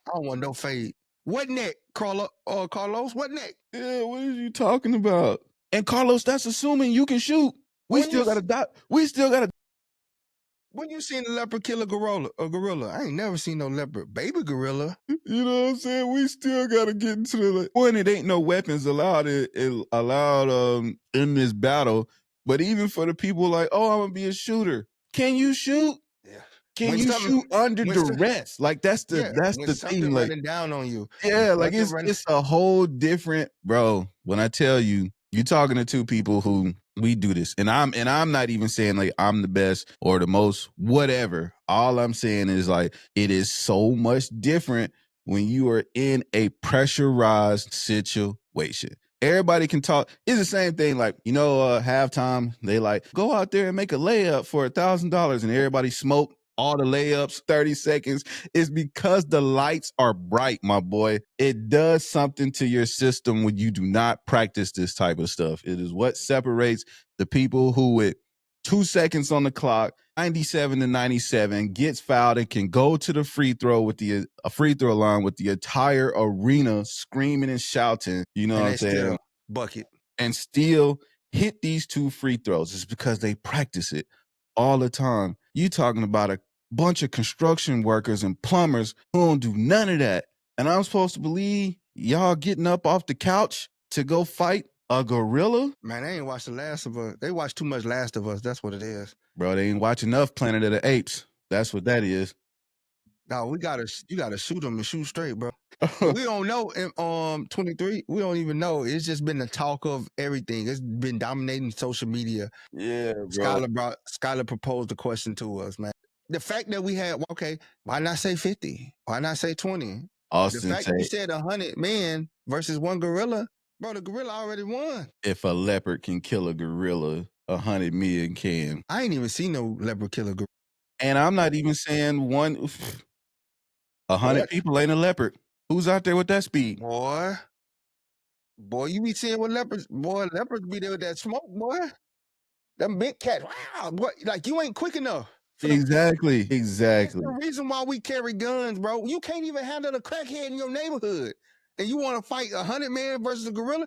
Speaker 1: I don't want no fade. What neck, Carlos? What neck?
Speaker 2: Yeah, what are you talking about? And Carlos, that's assuming you can shoot. We
Speaker 1: When
Speaker 2: still
Speaker 1: you-
Speaker 2: gotta die. We still gotta
Speaker 1: When you seen a leopard kill a gorilla? I ain't never seen no leopard baby gorilla.
Speaker 2: You know what I'm saying? We still gotta get into the one. It ain't no weapons allowed. Allowed in this battle. But even for the people like, oh, I'm gonna be a shooter. Can you shoot?
Speaker 1: Yeah.
Speaker 2: Can
Speaker 1: When
Speaker 2: you
Speaker 1: something,
Speaker 2: shoot under
Speaker 1: when some,
Speaker 2: duress? Like that's
Speaker 1: yeah, when
Speaker 2: the thing.
Speaker 1: something
Speaker 2: Like
Speaker 1: running down on you.
Speaker 2: yeah, like
Speaker 1: Something running.
Speaker 2: it's a whole different bro. When I tell you, you talking to two people who we do this, and I'm not even saying like I'm the best or the most whatever. All I'm saying is like it is so much different when you are in a pressurized situation. Everybody can talk. It's the same thing. Like halftime, they like go out there and make a layup for $1,000, and everybody smoke all the layups 30 seconds. It's because the lights are bright, my boy. It does something to your system when you do not practice this type of stuff. It is what separates the people who with 2 seconds on the clock, 97 to 97, gets fouled and can go to the free throw with the a free throw line with the entire arena screaming and shouting. You know
Speaker 1: And
Speaker 2: what I'm
Speaker 1: they
Speaker 2: saying?
Speaker 1: still bucket.
Speaker 2: And still hit these 2 free throws. It's because they practice it all the time. You talking about a bunch of construction workers and plumbers who don't do none of that. And I'm supposed to believe y'all getting up off the couch to go fight a gorilla?
Speaker 1: Man, they ain't watched The Last of Us. They watch too much Last of Us. That's what it is.
Speaker 2: Bro, they ain't watch enough Planet of the Apes. That's what that is.
Speaker 1: No, you gotta shoot them and shoot straight, bro. We don't know in 23. We don't even know. It's just been the talk of everything. It's been dominating social media.
Speaker 2: Yeah, bro.
Speaker 1: Skylar proposed a question to us, man. The fact that we had, okay, why not say 50? Why not say 20?
Speaker 2: Austin
Speaker 1: The fact that you
Speaker 2: said,
Speaker 1: said 100 men versus one gorilla, bro, the gorilla already won.
Speaker 2: if a leopard can kill a gorilla, 100 million can.
Speaker 1: I ain't even seen no leopard kill a gorilla.
Speaker 2: And I'm not even saying 100 people ain't a leopard. Who's out there with that speed?
Speaker 1: Boy, you be seeing what leopards, boy, leopards be there with that smoke, boy. Them big cats, wow, boy, like you ain't quick enough.
Speaker 2: Exactly.
Speaker 1: That's the reason why we carry guns, bro. You can't even handle a crackhead in your neighborhood. And you want to fight 100 man versus a gorilla?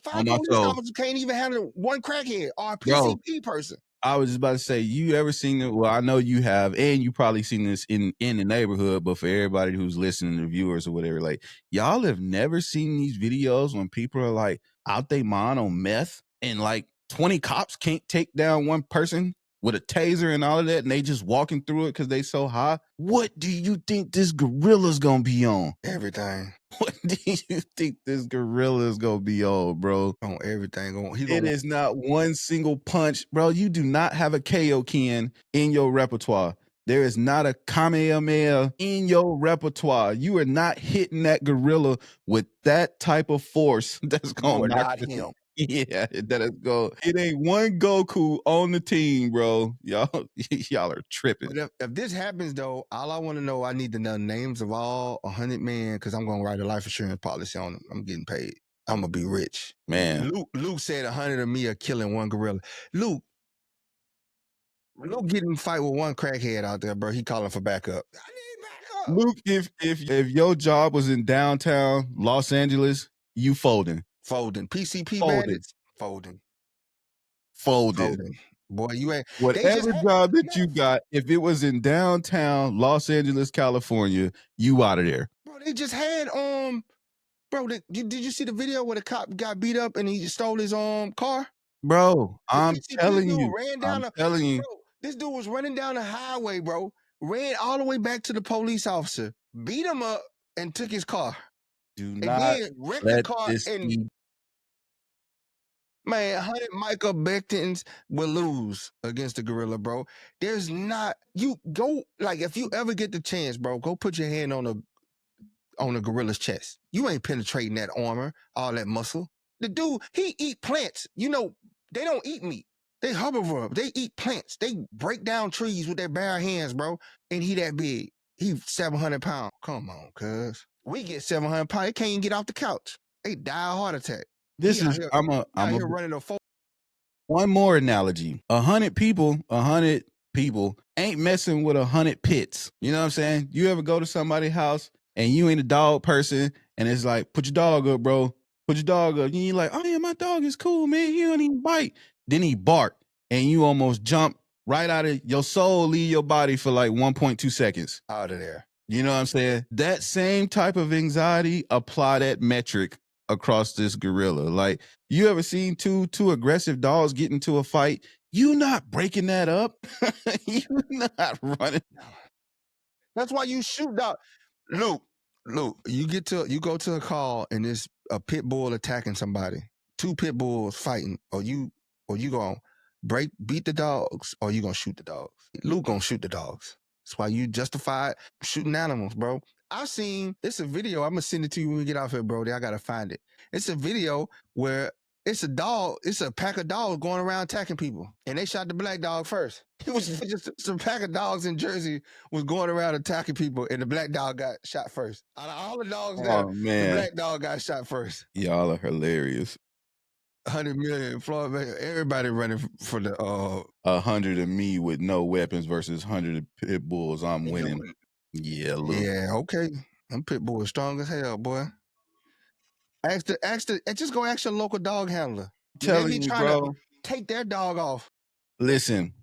Speaker 1: Five police officers can't even handle one crackhead or a PCP person.
Speaker 2: I was just about to say, you ever seen it? Well, I know you have, and you probably seen this in the neighborhood, but for everybody who's listening, the viewers or whatever, like y'all have never seen these videos when people are like out they mind on meth and like 20 cops can't take down one person with a taser and all of that, and they just walking through it because they so high. What do you think this gorilla's gonna be on?
Speaker 1: Everything.
Speaker 2: What do you think this gorilla's gonna be on, bro?
Speaker 1: On everything.
Speaker 2: It is not one single punch, bro. You do not have a Kaioken in your repertoire. There is not a Kamehameha in your repertoire. You are not hitting that gorilla with that type of force that's going to knock
Speaker 1: him.
Speaker 2: Yeah, that is go. It ain't one Goku on the team, bro. Y'all are tripping.
Speaker 1: But if this happens though, all I want to know, I need to know names of all 100 men because I'm gonna write a life insurance policy on them. I'm getting paid. I'm gonna be rich,
Speaker 2: man.
Speaker 1: Luke said 100 of me are killing one gorilla. Luke getting in fight with one crackhead out there, bro. He calling for backup. I need backup.
Speaker 2: Luke, if your job was in downtown Los Angeles, you folding.
Speaker 1: PCP bandits, folding. Boy, you ain't
Speaker 2: whatever job that you got. If it was in downtown Los Angeles, California, you out of there.
Speaker 1: Bro, they just had bro. Did you see the video where the cop got beat up and he stole his car?
Speaker 2: Bro, I'm telling you.
Speaker 1: Bro, this dude was running down the highway, bro. Ran all the way back to the police officer, beat him up, and took his car.
Speaker 2: Do not
Speaker 1: wrecked
Speaker 2: let
Speaker 1: the car
Speaker 2: this
Speaker 1: and man, 100 Michael Bectons will lose against the gorilla, bro. There's not you go like if you ever get the chance, bro, go put your hand on a gorilla's chest. You ain't penetrating that armor, all that muscle. The dude, he eat plants. You know, they don't eat meat. They herbivore. They eat plants. They break down trees with their bare hands, bro. And he that big. He 700 pounds. Come on, cuz. We get 700 pounds. They can't even get off the couch. They die of heart attack. I'm here running a
Speaker 2: one more analogy. 100 people ain't messing with 100 pits. You know what I'm saying? You ever go to somebody's house and you ain't a dog person and it's like, put your dog up, bro. Put your dog up. And you're like, oh yeah, my dog is cool, man. He don't even bite. Then he bark and you almost jump right out of your soul, leave your body for like 1.2 seconds.
Speaker 1: Out of there.
Speaker 2: You know what I'm saying? That same type of anxiety, apply that metric across this gorilla. Like, you ever seen two aggressive dogs get into a fight? You not breaking that up. You not running.
Speaker 1: That's why you shoot dog. Luke, you go to a call and it's a pit bull attacking somebody. Two pit bulls fighting, or you gonna beat the dogs, or you gonna shoot the dogs. Luke gonna shoot the dogs. That's why you justified shooting animals, bro. It's a video. I'm gonna send it to you when we get off here, Brodie. I gotta find it. It's a video where it's a pack of dogs going around attacking people. And they shot the black dog first. It was just some pack of dogs in Jersey was going around attacking people, and the black dog got shot first. Out of all the dogs there, the black dog got shot first.
Speaker 2: Y'all are hilarious.
Speaker 1: 100 million Floyd, everybody running for the
Speaker 2: 100 of me with no weapons versus 100 of pit bulls. I'm winning. Yeah, Luke.
Speaker 1: Yeah, okay. Them pit bulls strong as hell, boy. Just go ask your local dog handler.
Speaker 2: Telling you, bro.
Speaker 1: To take their dog off.
Speaker 2: Listen,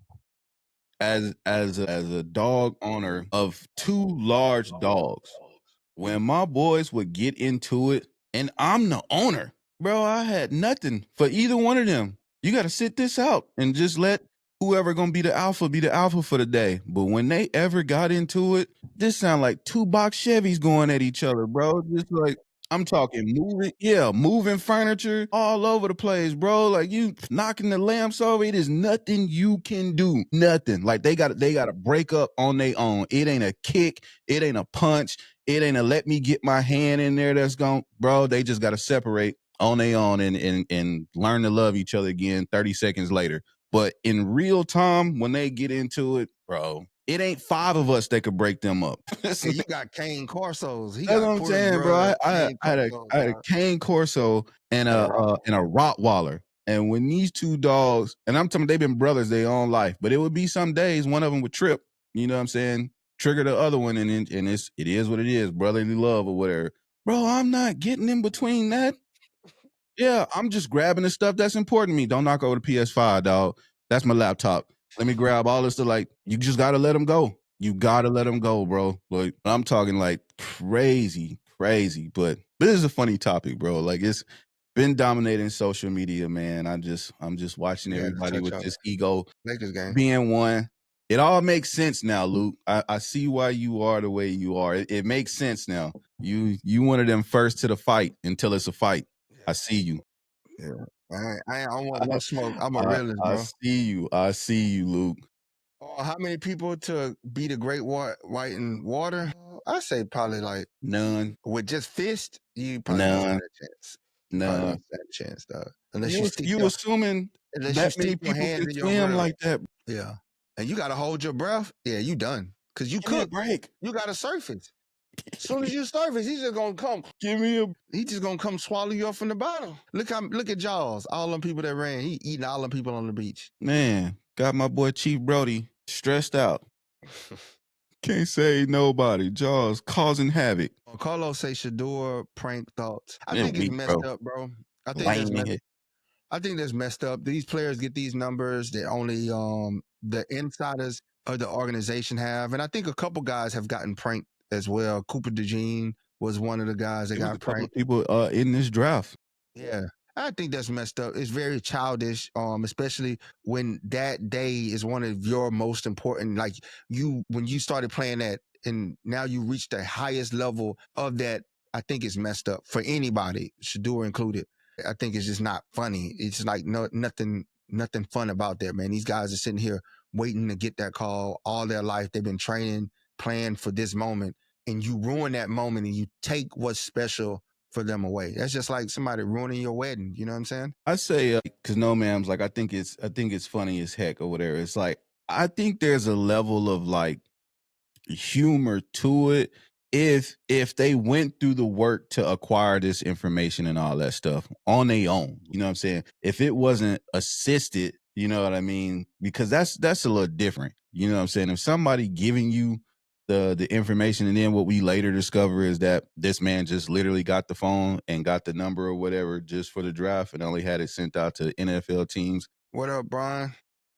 Speaker 2: as a dog owner of 2 large dogs, when my boys would get into it, and I'm the owner, bro, I had nothing for either one of them. You got to sit this out and just let whoever gonna be the alpha for the day. But when they ever got into it, this sound like 2 box Chevys going at each other, bro. Just like, I'm talking moving furniture all over the place, bro. Like, you knocking the lamps over. It is nothing you can do. Nothing. Like, they gotta break up on their own. It ain't a kick. It ain't a punch. It ain't a let me get my hand in there that's gone. Bro, they just gotta separate on their own and learn to love each other again 30 seconds later. But in real time, when they get into it, bro, it ain't 5 of us that could break them up.
Speaker 1: Yeah, you got cane Corsos.
Speaker 2: That's what I'm saying, bro. I had a cane Corso and a Rottweiler. And when these 2 dogs, and I'm telling you, they've been brothers their own life, but it would be some days one of them would trip, you know what I'm saying? Trigger the other one, and it is what it is, brotherly love or whatever. Bro, I'm not getting in between that. Yeah, I'm just grabbing the stuff that's important to me. Don't knock over the PS5, dog. That's my laptop. Let me grab all this stuff. Like, you just gotta let them go. You gotta let them go, bro. Like, I'm talking like crazy. But this is a funny topic, bro. Like, it's been dominating social media, man. I'm just watching everybody with this ego being one. It all makes sense now, Luke. I see why you are the way you are. It makes sense now. You one of them first to the fight until it's a fight. I see you.
Speaker 1: Yeah. I want no smoke. I'm a realist, bro.
Speaker 2: I see you, Luke.
Speaker 1: How many people to beat a great white in water? I say probably like
Speaker 2: none.
Speaker 1: With just fist, you probably don't stand a chance. Probably don't stand a chance, dog. Unless
Speaker 2: you assuming that many people can swim like that.
Speaker 1: Yeah. And you gotta hold your breath. Yeah, you done. Cause you could
Speaker 2: break.
Speaker 1: You gotta surface. As soon as you surface, he's just gonna come. He's just gonna come swallow you up from the bottom. Look at Jaws. All them people that ran. He eating all them people on the beach.
Speaker 2: Man, got my boy Chief Brodie stressed out. Can't say nobody. Jaws causing havoc.
Speaker 1: Carlos say Shador prank thoughts. I think it's messed up, bro. I think that's messed up. These players get these numbers that only the insiders of the organization have, and I think a couple guys have gotten pranked as well. Cooper DeJean was one of the guys that got pranked.
Speaker 2: People in this draft.
Speaker 1: Yeah. I think that's messed up. It's very childish, especially when that day is one of your most important. Like, when you started playing that, and now you reach the highest level of that. I think it's messed up for anybody, Shador included. I think it's just not funny. It's like nothing fun about that, man. These guys are sitting here waiting to get that call all their life. They've been training, playing for this moment, and you ruin that moment and you take what's special for them away. That's just like somebody ruining your wedding. You know what I'm saying?
Speaker 2: I say, cause no, ma'am's like, I think it's funny as heck or whatever. It's like, I think there's a level of like humor to it if they went through the work to acquire this information and all that stuff on their own. You know what I'm saying? If it wasn't assisted, you know what I mean? Because that's a little different. You know what I'm saying? If somebody giving you the information, and then what we later discover is that this man just literally got the phone and got the number or whatever just for the draft and only had it sent out to NFL teams.
Speaker 1: What up, Brian?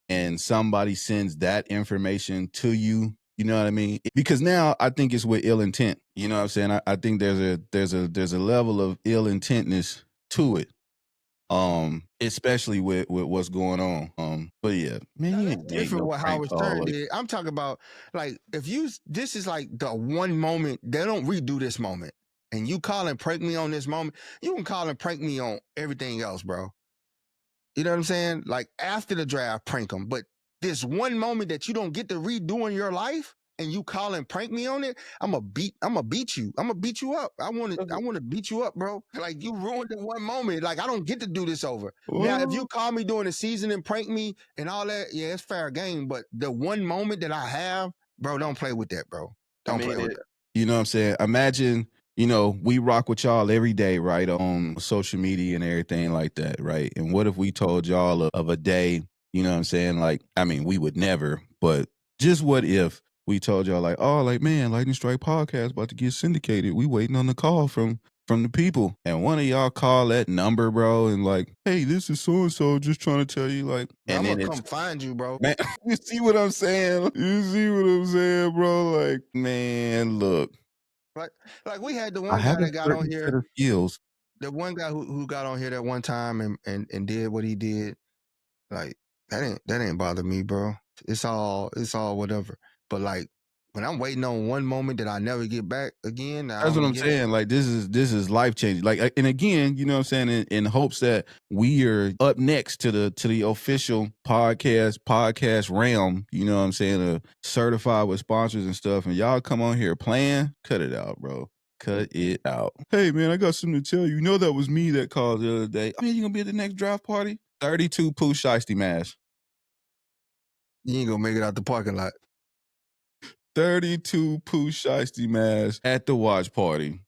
Speaker 2: and somebody sends that information to you, you know what I mean? Because now I think it's with ill intent. You know what I'm saying? I think there's a level of ill intentness to it. Especially with what's going on. But yeah, man, you ain't
Speaker 1: Different
Speaker 2: no
Speaker 1: what
Speaker 2: prank
Speaker 1: Howard
Speaker 2: call.
Speaker 1: Stern
Speaker 2: Like,
Speaker 1: did. I'm talking about like if you this is like the one moment they don't redo this moment, and you call and prank me on this moment. You can call and prank me on everything else, bro. You know what I'm saying? Like after the draft, prank them. But this one moment that you don't get to redo in your life, and you call and prank me on it, I'm gonna beat you. I'm gonna beat you up. I want to beat you up, bro. Like you ruined the one moment. Like I don't get to do this over. Now, if you call me during the season and prank me and all that, yeah, it's fair game. But the one moment that I have, bro, don't play with that, bro. Don't play with that.
Speaker 2: You know what I'm saying? Imagine, we rock with y'all every day, right? On social media and everything like that, right? And what if we told y'all of a day, you know what I'm saying? Like, I mean, we would never, but just what if we told y'all like, oh, like, man, Lightning Strike podcast about to get syndicated. We waiting on the call from the people. And one of y'all call that number, bro, and like, hey, this is so-and-so just trying to tell you, like,
Speaker 1: Bro,
Speaker 2: and
Speaker 1: I'm
Speaker 2: then
Speaker 1: gonna
Speaker 2: it's
Speaker 1: come find you, bro.
Speaker 2: man, you see what I'm saying? You see what I'm saying, bro? Like, man, look.
Speaker 1: Like we had the
Speaker 2: I
Speaker 1: one guy
Speaker 2: have a
Speaker 1: that got on
Speaker 2: certain set
Speaker 1: here.
Speaker 2: of skills.
Speaker 1: The one guy who got on here that one time and did what he did, like that ain't bother me, bro. It's all whatever. But like when I'm waiting on one moment that I never get back again, I
Speaker 2: That's what
Speaker 1: don't
Speaker 2: I'm
Speaker 1: get it.
Speaker 2: saying. Like, this is life changing. Like, and again, you know what I'm saying, in hopes that we are up next to the official podcast realm. You know what I'm saying, certified with sponsors and stuff. And y'all come on here playing, cut it out, bro. Cut it out. Hey man, I got something to tell you. You know that was me that called the other day. I mean, you gonna be at the next draft party? 32 Pooh Shiesty Mash.
Speaker 1: You ain't gonna make it out the parking lot.
Speaker 2: 32 Pooh Shiesty Mash at the watch party.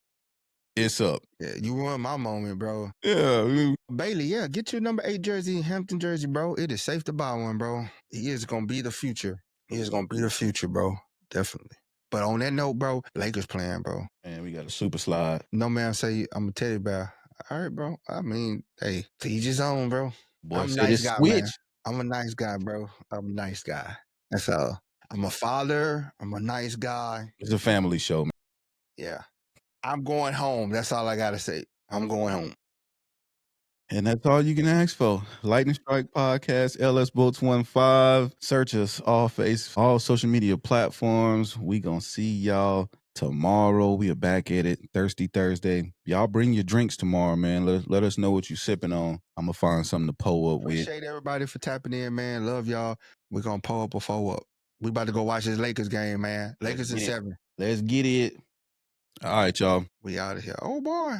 Speaker 2: It's up.
Speaker 1: Yeah, you ruined my moment, bro.
Speaker 2: Yeah.
Speaker 1: Bailey, yeah, get your number 8 jersey, Hampton jersey, bro. It is safe to buy one, bro. He is gonna be the future. He is gonna be the future, bro. Definitely. But on that note, bro, Lakers playing, bro.
Speaker 2: Man, we got a super slide.
Speaker 1: No man say I'm a teddy bear. All right, bro. I mean, hey, to each his own, bro.
Speaker 2: Boy,
Speaker 1: I'm a
Speaker 2: say
Speaker 1: nice
Speaker 2: this
Speaker 1: guy, man.
Speaker 2: switch.
Speaker 1: I'm a nice guy, bro. I'm a nice guy. That's all. I'm a father. I'm a nice guy.
Speaker 2: It's a family show, man.
Speaker 1: Yeah. I'm going home. That's all I gotta say. I'm going home.
Speaker 2: And that's all you can ask for. Lightning Strike Podcast, LS Bolts 15. Search us all social media platforms. We gonna see y'all tomorrow. We are back at it. Thirsty Thursday. Y'all bring your drinks tomorrow, man. Let us know what you sipping on. I'm gonna find something to pull up with.
Speaker 1: Appreciate everybody for tapping in, man. Love y'all. We're gonna pull up or fold up. We about to go watch this Lakers game, man. Lakers in 7.
Speaker 2: Let's get it. All right, y'all.
Speaker 1: We out of here. Oh boy.